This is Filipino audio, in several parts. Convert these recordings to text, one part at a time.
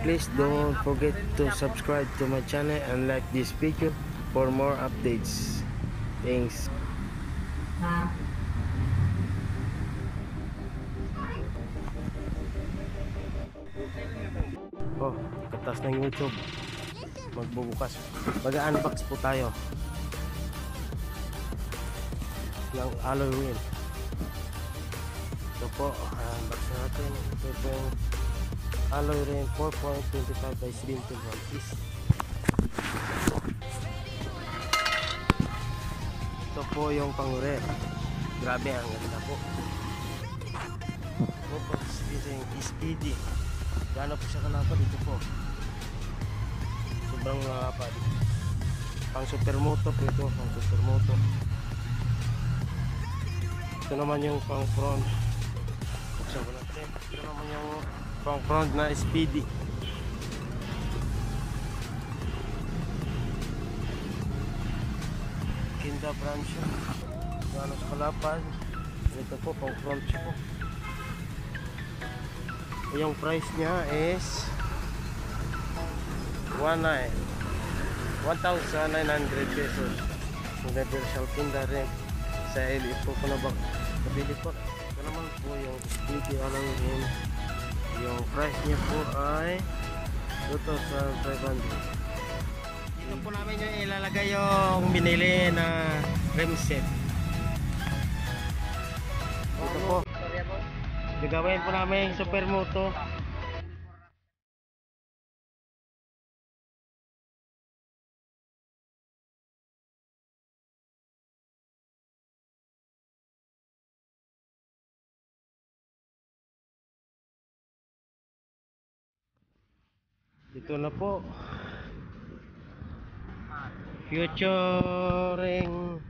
Please don't forget to subscribe to my channel and like this video for more updates. Thanks. Oh, katas ng YouTube. Magbubukas. Mag-unbox po tayo ng alloy wheel. Ito po, unbox natin. Ito po yung alloy rim 4.25 by 71 is. Ito po yung pang-rear. Grabe, ang ganda po. Ito po, speedy. Gano'n po siya kalapad dito po. Sobrang kalapad. Pang supermoto po ito, pang supermoto. Ito naman yung pang front. Buksan ko natin. Ito naman yung pang front na speedy. Kinda brand siya. Gano'n sa kalapad. Ito po, pang front siya po. Yung price niya is 1,900 pesos. Universal Kinda rin sa LE po na bak nabili po. Ito naman po yung speedy alloy rim. Yung price niya po ay 2,500. Dito po namin yung ilalagay yung binili na rim set. Ito po, gagawin po namin yung supermoto. Dito na po futuring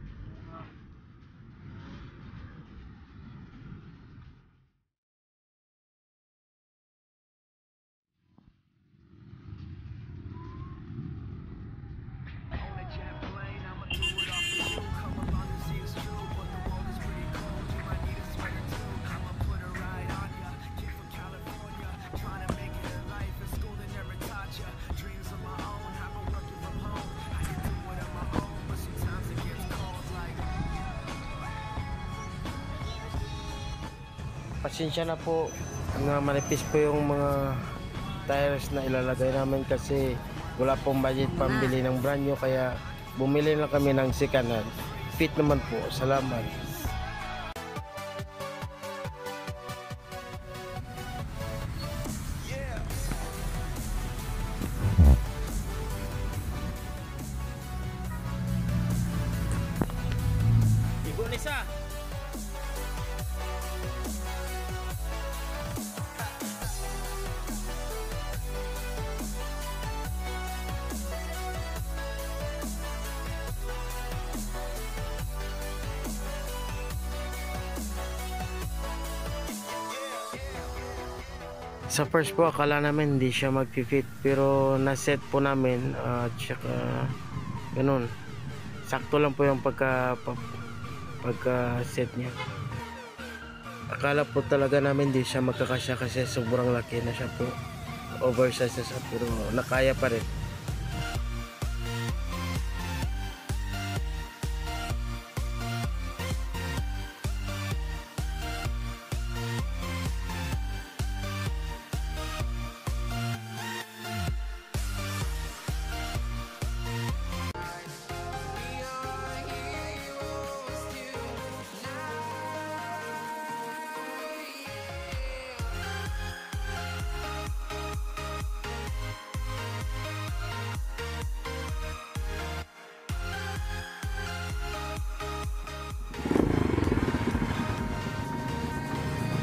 pasensya na po na manipis po yung mga tires na ilalagay namin kasi wala pong budget pambili ng brand new, kaya bumili lang kami ng second hand. Fit naman po. Salamat. Ibu Nisa. Sa first po akala namin hindi siya mag-fit, pero na-set po namin at saka ganun, sakto lang po yung pagka set niya. Akala po talaga namin hindi siya magkakasya kasi sobrang laki na siya po, oversize na siya, pero nakaya pa rin.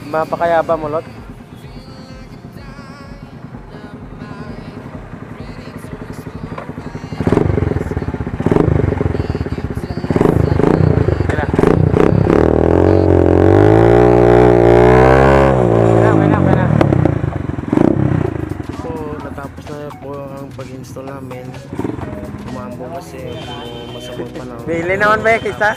Mapakayaba mo, Lot? Natapos na po ang pag-install namin. Umambo kasi masamang panahon. Bili naman ba yung kita?